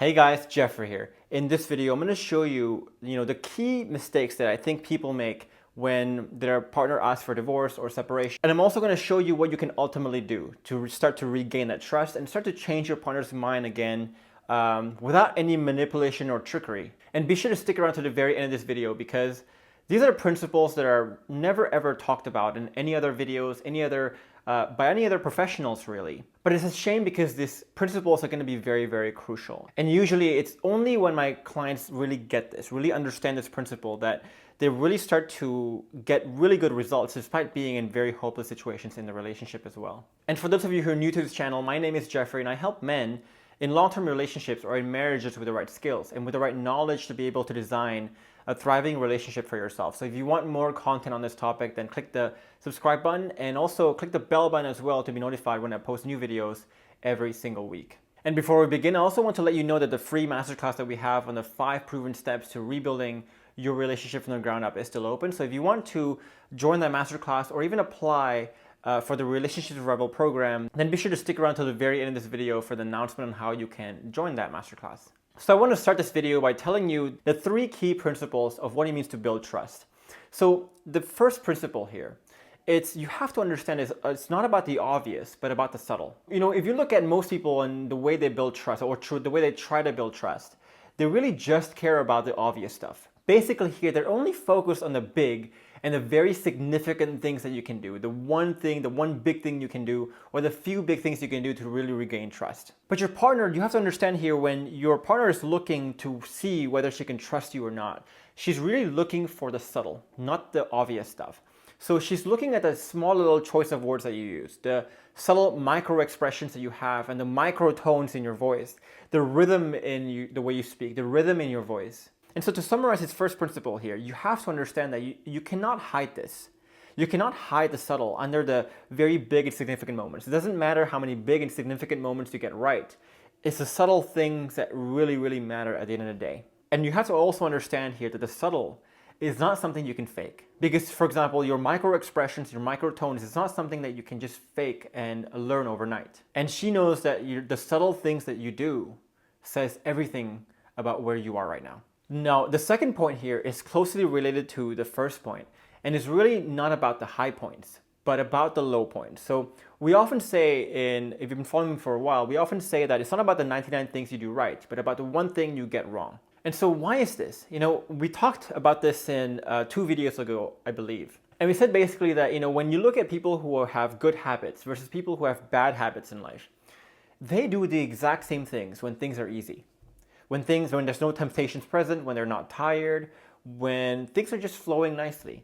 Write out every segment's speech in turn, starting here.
Hey guys, Geoffrey here. In this video, I'm going to show you, the key mistakes that I think people make when their partner asks for divorce or separation. And I'm also going to show you what you can ultimately do to start to regain that trust and start to change your partner's mind again without any manipulation or trickery. And be sure to stick around to the very end of this video because these are principles that are never ever talked about in any other videos, by any other professionals really. But it's a shame because these principles are going to be very, very crucial. And usually it's only when my clients really get this, really understand this principle, that they really start to get really good results despite being in very hopeless situations in the relationship as well. And for those of you who are new to this channel, my name is Geoffrey and I help men in long-term relationships or in marriages with the right skills and with the right knowledge to be able to design a thriving relationship for yourself. So if you want more content on this topic, then click the subscribe button and also click the bell button as well to be notified when I post new videos every single week. And before we begin, I also want to let you know that the free masterclass that we have on the 5 proven steps to rebuilding your relationship from the ground up is still open. So if you want to join that masterclass or even apply for the Relationships Rebel program, then be sure to stick around till the very end of this video for the announcement on how you can join that masterclass. So I want to start this video by telling you the 3 key principles of what it means to build trust. So the first principle here, you have to understand it's not about the obvious, but about the subtle. If you look at most people and the way they build trust or the way they try to build trust, they really just care about the obvious stuff. Basically here, they're only focused on the big and the very significant things that you can do, the one big thing you can do, or the few big things you can do to really regain trust. But your partner, you have to understand here, when your partner is looking to see whether she can trust you or not, she's really looking for the subtle, not the obvious stuff. So she's looking at the small little choice of words that you use, the subtle micro expressions that you have, and the micro tones in your voice, the rhythm in the way you speak, the rhythm in your voice. And so to summarize his first principle here, you have to understand that you cannot hide this. You cannot hide the subtle under the very big and significant moments. It doesn't matter how many big and significant moments you get right. It's the subtle things that really, really matter at the end of the day. And you have to also understand here that the subtle is not something you can fake. Because, for example, your micro expressions, your micro tones, is not something that you can just fake and learn overnight. And she knows that the subtle things that you do says everything about where you are right now. Now, the second point here is closely related to the first point, and it's really not about the high points, but about the low points. So we often say, if you've been following me for a while, we often say that it's not about the 99 things you do right, but about the one thing you get wrong. And so why is this? We talked about this in 2 videos ago, I believe. And we said basically that, when you look at people who have good habits versus people who have bad habits in life, they do the exact same things when things are easy. When there's no temptations present, when they're not tired, when things are just flowing nicely.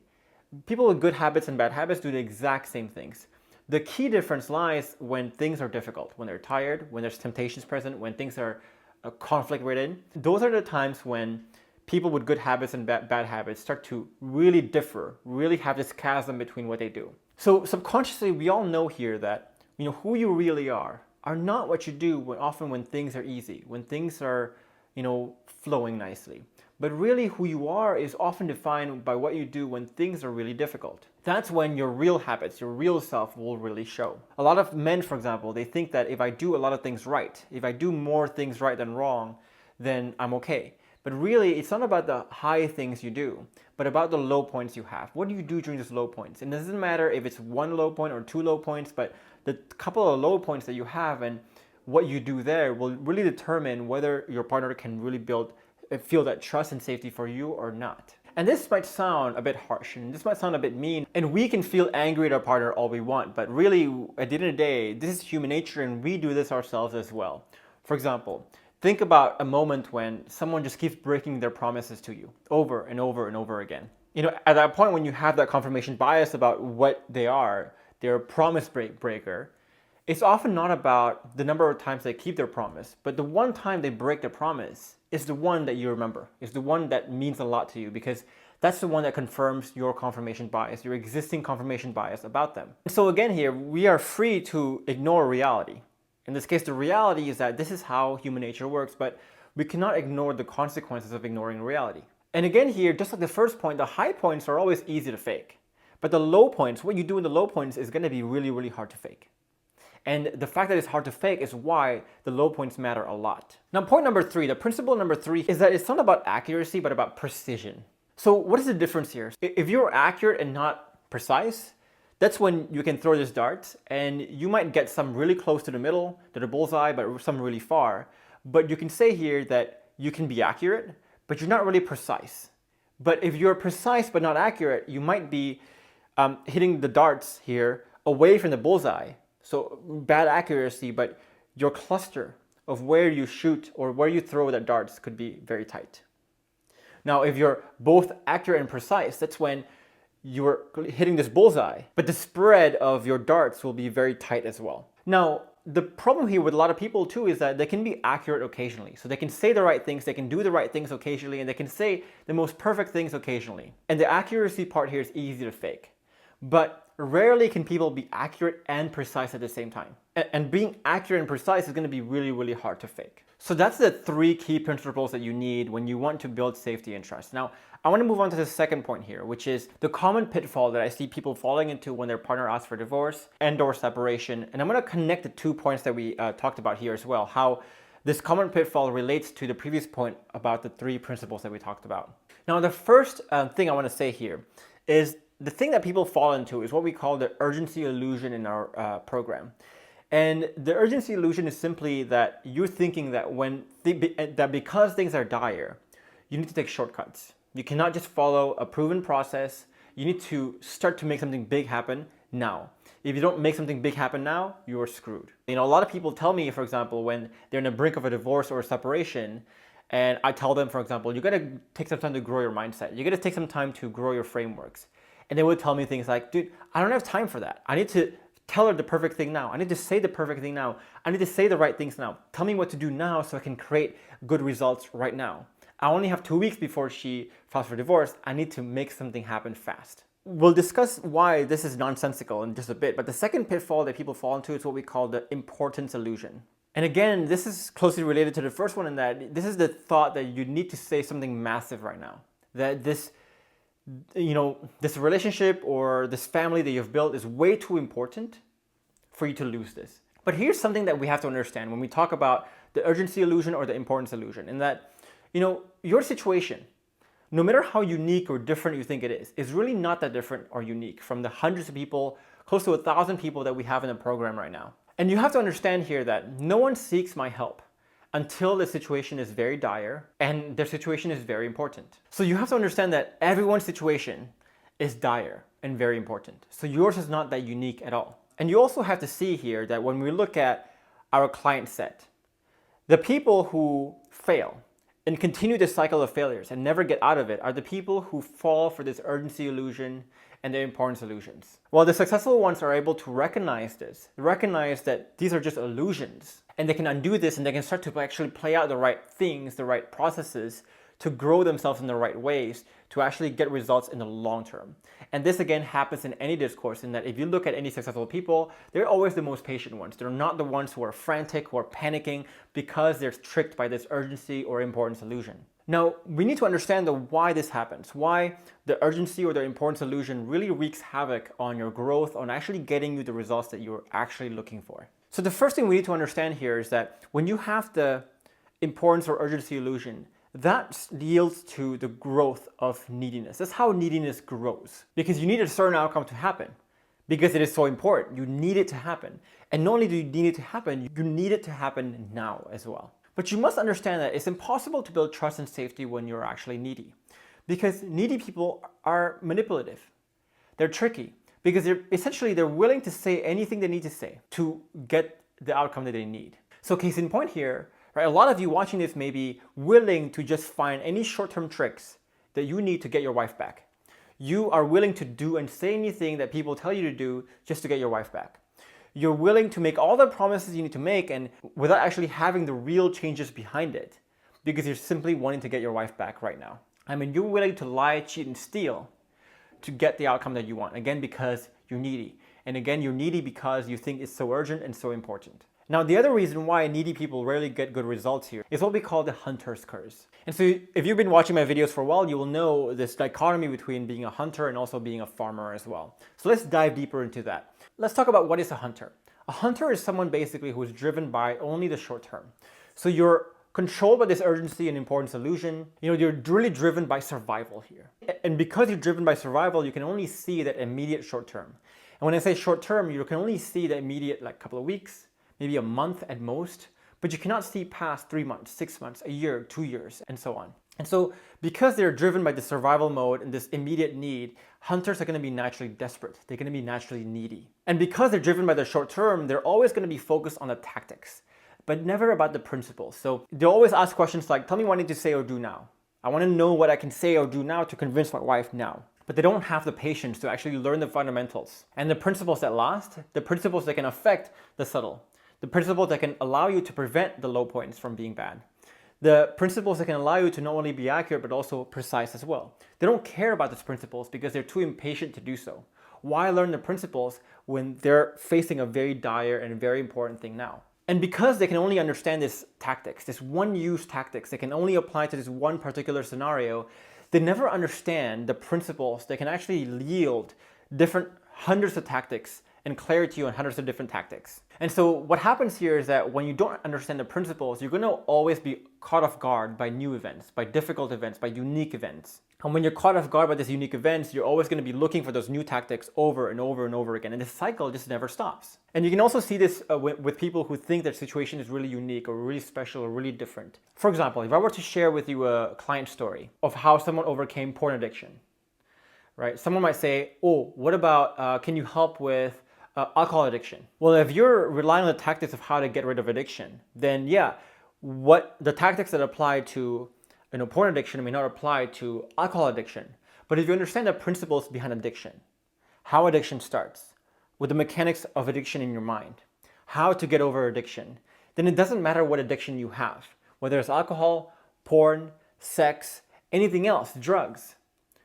People with good habits and bad habits do the exact same things. The key difference lies when things are difficult, when they're tired, when there's temptations present, when things are conflict ridden. Those are the times when people with good habits and bad habits start to really differ, really have this chasm between what they do. So subconsciously, we all know here that who you really are not what you do often when things are easy, when things are flowing nicely. But really who you are is often defined by what you do when things are really difficult. That's when your real habits, your real self will really show. A lot of men, for example, they think that if I do a lot of things right, if I do more things right than wrong, then I'm okay. But really, it's not about the high things you do, but about the low points you have. What do you do during those low points? And it doesn't matter if it's 1 low point or 2 low points, but the couple of low points that you have and what you do there will really determine whether your partner can really feel that trust and safety for you or not. And this might sound a bit harsh and this might sound a bit mean, and we can feel angry at our partner all we want, but really at the end of the day, this is human nature and we do this ourselves as well. For example, think about a moment when someone just keeps breaking their promises to you over and over and over again. At that point when you have that confirmation bias about what they are, they're a promise breaker. It's often not about the number of times they keep their promise, but the one time they break their promise is the one that you remember, is the one that means a lot to you, because that's the one that confirms your confirmation bias, your existing confirmation bias about them. So again here, we are free to ignore reality. In this case, the reality is that this is how human nature works, but we cannot ignore the consequences of ignoring reality. And again here, just like the first point, the high points are always easy to fake. But the low points, what you do in the low points is going to be really, really hard to fake. And the fact that it's hard to fake is why the low points matter a lot. Now, point number 3, the principle number 3 is that it's not about accuracy, but about precision. So what is the difference here? If you're accurate and not precise, that's when you can throw this dart and you might get some really close to the middle, to the bullseye, but some really far. But you can say here that you can be accurate, but you're not really precise. But if you're precise but not accurate, you might be hitting the darts here away from the bullseye. So bad accuracy, but your cluster of where you shoot or where you throw the darts could be very tight. Now, if you're both accurate and precise, that's when you're hitting this bullseye, but the spread of your darts will be very tight as well. Now, the problem here with a lot of people too is that they can be accurate occasionally. So they can say the right things, they can do the right things occasionally, and they can say the most perfect things occasionally. And the accuracy part here is easy to fake. But rarely can people be accurate and precise at the same time. And being accurate and precise is going to be really, really hard to fake. So that's the 3 key principles that you need when you want to build safety and trust. Now, I want to move on to the second point here, which is the common pitfall that I see people falling into when their partner asks for divorce and/or separation. And I'm going to connect the 2 points that we talked about here as well, how this common pitfall relates to the previous point about the 3 principles that we talked about. Now, the first thing I want to say here is the thing that people fall into is what we call the urgency illusion in our program. And the urgency illusion is simply that you're thinking that that because things are dire, you need to take shortcuts. You cannot just follow a proven process. You need to start to make something big happen now. If you don't make something big happen now, you're screwed. You know, a lot of people tell me, for example, when they're on the brink of a divorce or a separation, and I tell them, for example, you gotta take some time to grow your mindset. You gotta take some time to grow your frameworks. And they would tell me things like, dude, I don't have time for that. I need to tell her the perfect thing now. I need to say the perfect thing now. I need to say the right things now. Tell me what to do now so I can create good results right now. I only have 2 weeks before she files for divorce. I need to make something happen fast. We'll discuss why this is nonsensical in just a bit, but the second pitfall that people fall into is what we call the importance illusion. And again, this is closely related to the first one in that this is the thought that you need to say something massive right now. That this relationship or this family that you've built is way too important for you to lose this. But here's something that we have to understand when we talk about the urgency illusion or the importance illusion, in that, your situation, no matter how unique or different you think it is really not that different or unique from the hundreds of people, close to 1,000 people that we have in the program right now. And you have to understand here that no one seeks my help until the situation is very dire and their situation is very important. So you have to understand that everyone's situation is dire and very important. So yours is not that unique at all. And you also have to see here that when we look at our client set, the people who fail and continue this cycle of failures and never get out of it are the people who fall for this urgency illusion and the importance illusions. While the successful ones are able to recognize this, recognize that these are just illusions, and they can undo this and they can start to actually play out the right things, the right processes to grow themselves in the right ways to actually get results in the long term. And this again happens in any discourse, in that if you look at any successful people, they're always the most patient ones. They're not the ones who are frantic, who are panicking because they're tricked by this urgency or importance illusion. Now, we need to understand why this happens, why the urgency or the importance illusion really wreaks havoc on your growth, on actually getting you the results that you're actually looking for. So the first thing we need to understand here is that when you have the importance or urgency illusion, that yields to the growth of neediness. That's how neediness grows, because you need a certain outcome to happen, because it is so important. You need it to happen. And not only do you need it to happen, you need it to happen now as well. But you must understand that it's impossible to build trust and safety when you're actually needy, because needy people are manipulative. They're tricky because they're willing to say anything they need to say to get the outcome that they need. So case in point here, right? A lot of you watching this may be willing to just find any short-term tricks that you need to get your wife back. You are willing to do and say anything that people tell you to do just to get your wife back. You're willing to make all the promises you need to make and without actually having the real changes behind it, because you're simply wanting to get your wife back right now. I mean, you're willing to lie, cheat, and steal to get the outcome that you want. Again, because you're needy. And again, you're needy because you think it's so urgent and so important. Now, the other reason why needy people rarely get good results here is what we call the hunter's curse. And so if you've been watching my videos for a while, you will know this dichotomy between being a hunter and also being a farmer as well. So let's dive deeper into that. Let's talk about what is a hunter. A hunter is someone basically who is driven by only the short term. So you're controlled by this urgency and importance illusion. You're really driven by survival here. And because you're driven by survival, you can only see that immediate short term. And when I say short term, you can only see the immediate like couple of weeks, maybe a month at most, but you cannot see past 3 months, 6 months, a year, 2 years, and so on. And so because they're driven by the survival mode and this immediate need, hunters are going to be naturally desperate. They're going to be naturally needy. And because they're driven by the short term, they're always going to be focused on the tactics, but never about the principles. So they'll always ask questions like, tell me what I need to say or do now. I want to know what I can say or do now to convince my wife now. But they don't have the patience to actually learn the fundamentals and the principles that last, the principles that can affect the subtle, the principles that can allow you to prevent the low points from being bad, the principles that can allow you to not only be accurate but also precise as well. They don't care about these principles because they're too impatient to do so. Why learn the principles when they're facing a very dire and very important thing now? And because they can only understand this tactics, this one-use tactics, they can only apply to this one particular scenario, they never understand the principles that can actually yield different hundreds of tactics and clarity on hundreds of different tactics. And so what happens here is that when you don't understand the principles, you're going to always be caught off guard by new events, by difficult events, by unique events. And when you're caught off guard by these unique events, you're always going to be looking for those new tactics over and over and over again. And this cycle just never stops. And you can also see this with people who think their situation is really unique or really special or really different. For example, if I were to share with you a client story of how someone overcame porn addiction, right? Someone might say, oh, what about, can you help with alcohol addiction? Well, if you're relying on the tactics of how to get rid of addiction, then yeah, what the tactics that apply to porn addiction may not apply to alcohol addiction. But if you understand the principles behind addiction, how addiction starts, with the mechanics of addiction in your mind, how to get over addiction, then it doesn't matter what addiction you have, whether it's alcohol, porn, sex, anything else, drugs.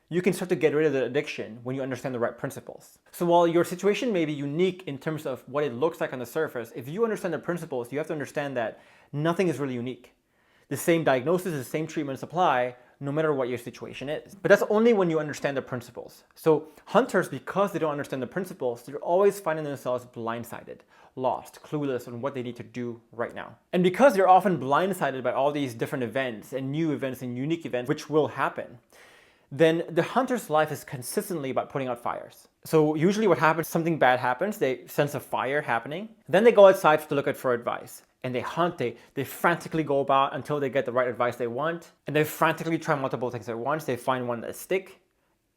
You can start to get rid of the addiction when you understand the right principles. So while your situation may be unique in terms of what it looks like on the surface, if you understand the principles, you have to understand that nothing is really unique. The same diagnosis, the same treatments apply no matter what your situation is. But that's only when you understand the principles. So hunters, because they don't understand the principles, they're always finding themselves blindsided, lost, clueless on what they need to do right now. And because they're often blindsided by all these different events and new events and unique events, which will happen, then the hunter's life is consistently about putting out fires. So usually what happens, something bad happens, they sense a fire happening, then they go outside to look at for advice. And they hunt, they frantically go about until they get the right advice they want. And they frantically try multiple things at once. They find one that stick.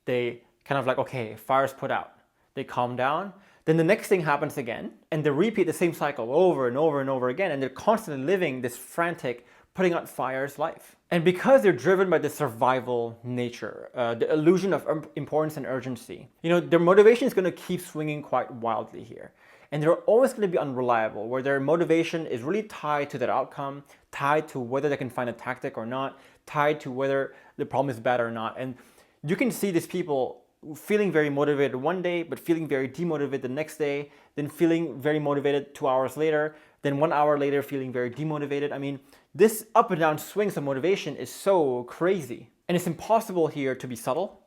They kind of like, okay, fire's put out. They calm down. Then the next thing happens again. And they repeat the same cycle over and over and over again. And they're constantly living this frantic, putting out fires life. And because they're driven by the survival nature, the illusion of importance and urgency, their motivation is going to keep swinging quite wildly here. And they're always going to be unreliable, where their motivation is really tied to their outcome, tied to whether they can find a tactic or not, tied to whether the problem is bad or not. And you can see these people feeling very motivated one day, but feeling very demotivated the next day, then feeling very motivated 2 hours later, then 1 hour later feeling very demotivated. I mean, this up and down swings of motivation is so crazy. And it's impossible here to be subtle,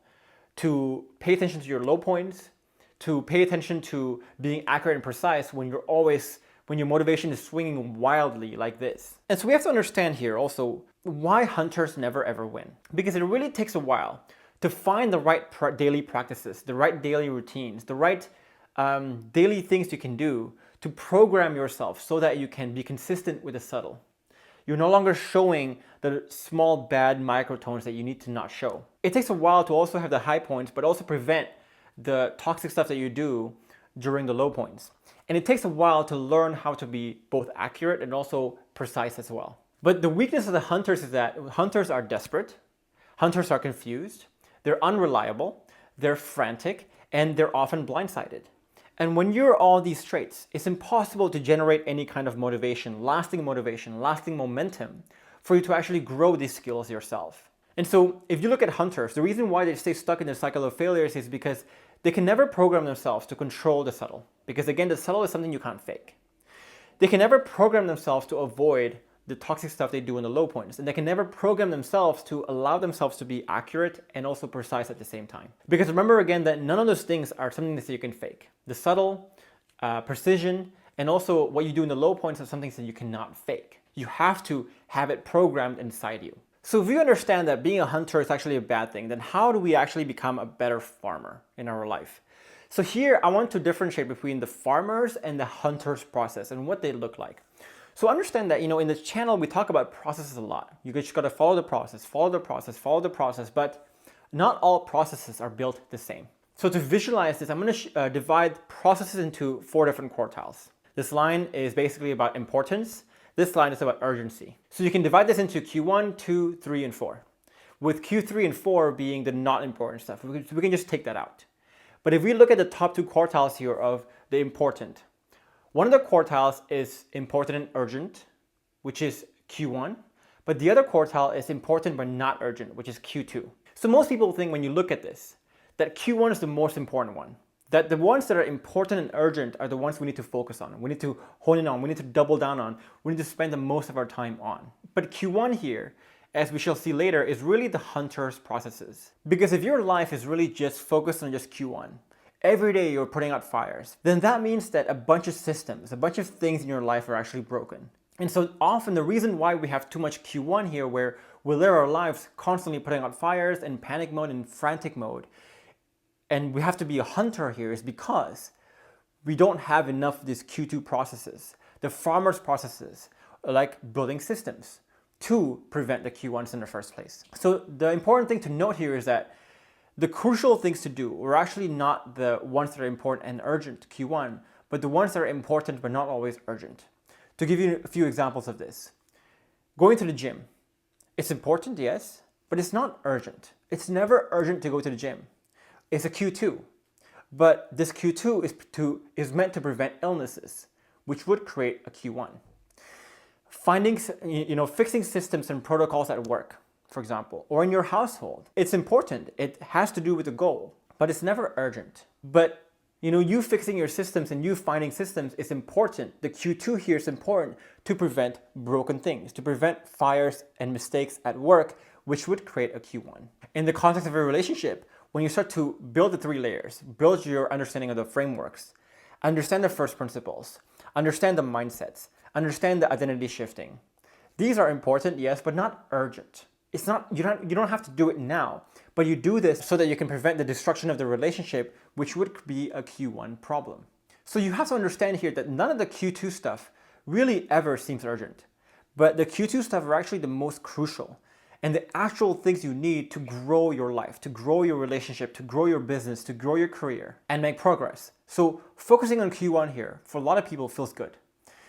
to pay attention to your low points, to pay attention to being accurate and precise when your motivation is swinging wildly like this. And so we have to understand here also why hunters never ever win. Because it really takes a while to find the right daily practices, the right daily routines, the right daily things you can do to program yourself so that you can be consistent with the subtle. You're no longer showing the small bad microtones that you need to not show. It takes a while to also have the high points, but also prevent the toxic stuff that you do during the low points. And it takes a while to learn how to be both accurate and also precise as well. But the weakness of the hunters is that hunters are desperate, hunters are confused, they're unreliable, they're frantic, and they're often blindsided. And when you're all these traits, it's impossible to generate any kind of motivation, lasting momentum for you to actually grow these skills yourself. And so if you look at hunters, the reason why they stay stuck in the cycle of failures is because they can never program themselves to control the subtle. Because again, the subtle is something you can't fake. They can never program themselves to avoid the toxic stuff they do in the low points. And they can never program themselves to allow themselves to be accurate and also precise at the same time. Because remember again that none of those things are something that you can fake. The subtle, precision, And also what you do in the low points are some things that you cannot fake. You have to have it programmed inside you. So if you understand that being a hunter is actually a bad thing, then how do we actually become a better farmer in our life? So here I want to differentiate between the farmers and the hunters process and what they look like. So understand that, in the channel we talk about processes a lot. You just got to follow the process, follow the process, follow the process, but not all processes are built the same. So to visualize this, I'm going to divide processes into 4 different quartiles. This line is basically about importance. This line is about urgency. So you can divide this into Q1, 2, 3, and 4. With Q3 and 4 being the not important stuff. We can just take that out. But if we look at the top 2 quartiles here of the important, one of the quartiles is important and urgent, which is Q1. But the other quartile is important but not urgent, which is Q2. So most people think when you look at this, that Q1 is the most important one. That the ones that are important and urgent are the ones we need to focus on. We need to hone in on, we need to double down on, we need to spend the most of our time on. But Q1 here, as we shall see later, is really the hunter's processes. Because if your life is really just focused on just Q1, every day you're putting out fires, then that means that a bunch of systems, a bunch of things in your life are actually broken. And so often the reason why we have too much Q1 here, where we live our lives constantly putting out fires in panic mode and frantic mode, and we have to be a hunter here, is because we don't have enough of these Q2 processes, the farmer's processes, like building systems to prevent the Q1s in the first place. So the important thing to note here is that the crucial things to do are actually not the ones that are important and urgent, Q1, but the ones that are important but not always urgent. To give you a few examples of this, going to the gym. It's important, yes, but it's not urgent. It's never urgent to go to the gym. It's a Q2, but this Q2 is meant to prevent illnesses, which would create a Q1. Fixing systems and protocols at work, for example, or in your household. It's important. It has to do with the goal, but it's never urgent. But you fixing your systems and you finding systems is important. The Q2 here is important to prevent broken things, to prevent fires and mistakes at work, which would create a Q1. In the context of a relationship, when you start to build the 3 layers, build your understanding of the frameworks, understand the first principles, understand the mindsets, understand the identity shifting. These are important, yes, but not urgent. It's not, you don't have to do it now, but you do this so that you can prevent the destruction of the relationship, which would be a Q1 problem. So you have to understand here that none of the Q2 stuff really ever seems urgent, but the Q2 stuff are actually the most crucial and the actual things you need to grow your life, to grow your relationship, to grow your business, to grow your career and make progress. So focusing on Q1 here for a lot of people feels good.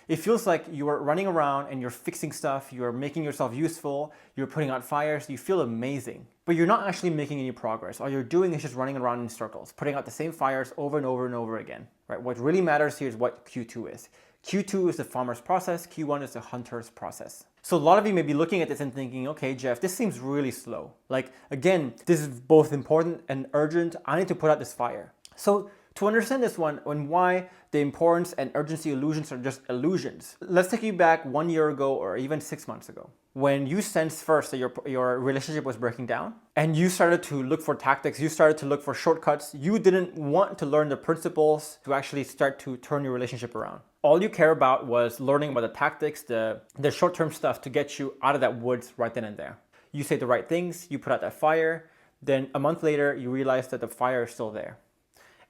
It feels like you are running around and you're fixing stuff, you're making yourself useful, you're putting out fires, you feel amazing. But you're not actually making any progress. All you're doing is just running around in circles, putting out the same fires over and over and over again. Right? What really matters here is what Q2 is. Q2 is the farmer's process, Q1 is the hunter's process. So a lot of you may be looking at this and thinking, okay, Jeff, this seems really slow. Like, again, this is both important and urgent. I need to put out this fire. So to understand this one and why the importance and urgency illusions are just illusions, let's take you back 1 year ago or even 6 months ago, when you sensed first that your relationship was breaking down and you started to look for tactics, you started to look for shortcuts, you didn't want to learn the principles to actually start to turn your relationship around. All you care about was learning about the tactics, the short-term stuff to get you out of that woods right then and there. You say the right things, you put out that fire, then a month later you realize that the fire is still there.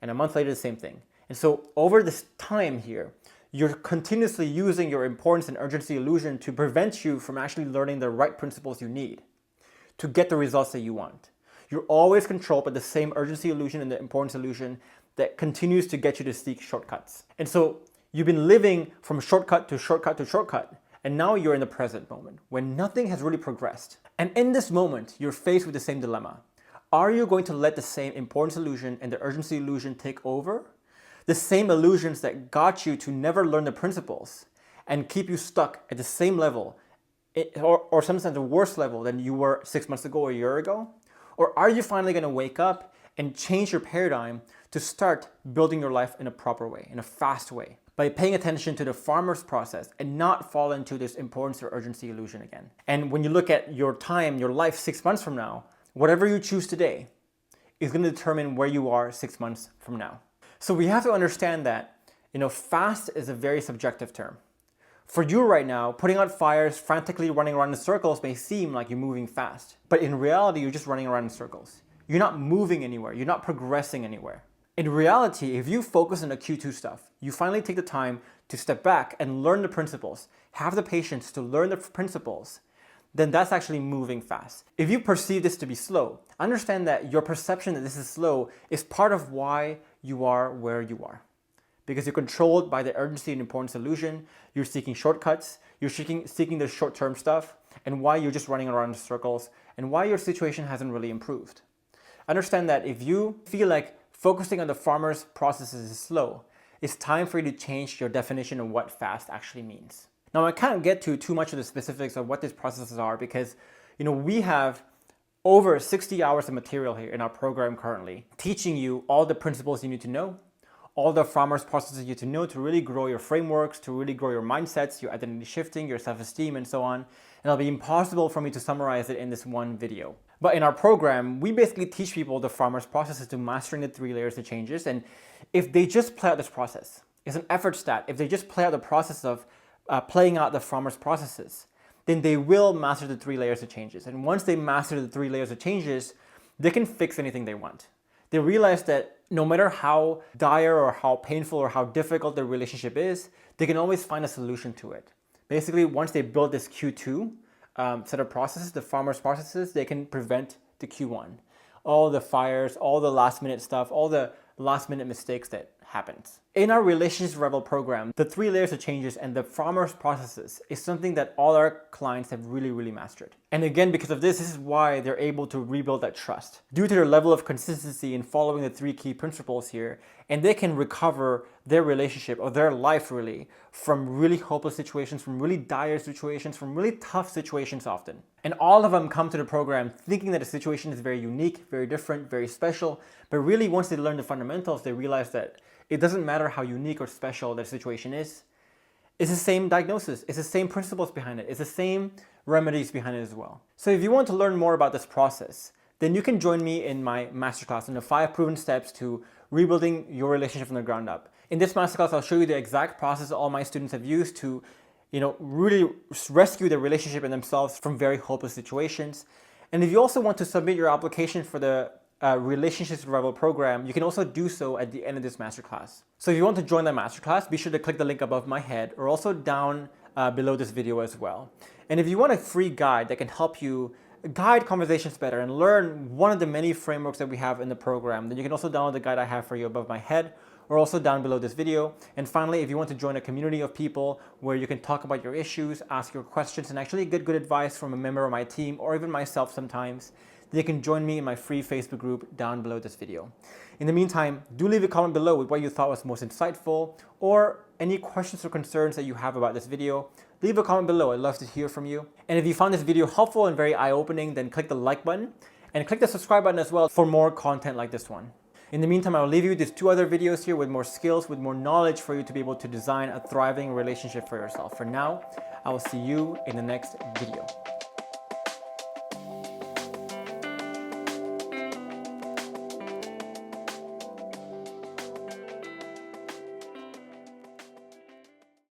And a month later, the same thing. And so over this time here, you're continuously using your importance and urgency illusion to prevent you from actually learning the right principles you need to get the results that you want. You're always controlled by the same urgency illusion and the importance illusion that continues to get you to seek shortcuts. And so you've been living from shortcut to shortcut to shortcut, and now you're in the present moment when nothing has really progressed. And in this moment, you're faced with the same dilemma. Are you going to let the same importance illusion and the urgency illusion take over? The same illusions that got you to never learn the principles and keep you stuck at the same level, or sometimes a worse level than you were 6 months ago or a year ago? Or are you finally going to wake up and change your paradigm to start building your life in a proper way, in a fast way, by paying attention to the farmer's process and not fall into this importance or urgency illusion again? And when you look at your time, your life 6 months from now, whatever you choose today is going to determine where you are 6 months from now. So we have to understand that Fast is a very subjective term. For you right now, putting out fires, frantically running around in circles may seem like you're moving fast, but in reality, you're just running around in circles. You're not moving anywhere. You're not progressing anywhere. In reality, if you focus on the Q2 stuff, you finally take the time to step back and learn the principles, have the patience to learn the principles, then that's actually moving fast. If you perceive this to be slow, understand that your perception that this is slow is part of why you are where you are. Because you're controlled by the urgency and importance illusion, you're seeking shortcuts, you're seeking the short-term stuff, and why you're just running around in circles, and why your situation hasn't really improved. Understand that if you feel like focusing on the farmer's processes is slow, it's time for you to change your definition of what fast actually means. Now, I can't get to too much of the specifics of what these processes are because, we have over 60 hours of material here in our program currently, teaching you all the principles you need to know, all the farmer's processes you need to know to really grow your frameworks, to really grow your mindsets, your identity shifting, your self-esteem, and so on. And it'll be impossible for me to summarize it in this one video. But in our program, we basically teach people the farmer's processes to mastering the 3 layers of changes. And if they just play out this process, it's an effort stat. If they just play out the process of playing out the farmer's processes, then they will master the 3 layers of changes. And once they master the 3 layers of changes, they can fix anything they want. They realize that no matter how dire or how painful or how difficult their relationship is, they can always find a solution to it. Basically, once they build this Q2 set of processes, the farmer's processes, they can prevent the Q1. All the fires, all the last minute stuff, all the last minute mistakes that happens. In our Relationships Rebel program, the 3 layers of changes and the farmer's processes is something that all our clients have really mastered. And again, because of this is why they're able to rebuild that trust. Due to their level of consistency in following the 3 key principles here, and they can recover their relationship or their life really from really hopeless situations, from really dire situations, from really tough situations often. And all of them come to the program thinking that the situation is very unique, very different, very special, but really once they learn the fundamentals, they realize that it doesn't matter how unique or special their situation is. It's the same diagnosis. It's the same principles behind it. It's the same remedies behind it as well. So if you want to learn more about this process, then you can join me in my masterclass in the 5 proven steps to rebuilding your relationship from the ground up. In this masterclass, I'll show you the exact process all my students have used to, really rescue their relationship and themselves from very hopeless situations. And if you also want to submit your application for the Relationships Rebel program, you can also do so at the end of this masterclass. So if you want to join that masterclass, be sure to click the link above my head or also down below this video as well. And if you want a free guide that can help you guide conversations better and learn one of the many frameworks that we have in the program, then you can also download the guide I have for you above my head or also down below this video. And finally, if you want to join a community of people where you can talk about your issues, ask your questions, and actually get good advice from a member of my team or even myself sometimes, then you can join me in my free Facebook group down below this video. In the meantime, do leave a comment below with what you thought was most insightful or any questions or concerns that you have about this video. Leave a comment below. I'd love to hear from you. And if you found this video helpful and very eye-opening, then click the like button and click the subscribe button as well for more content like this one. In the meantime, I'll leave you these 2 other videos here with more skills, with more knowledge for you to be able to design a thriving relationship for yourself. For now, I will see you in the next video.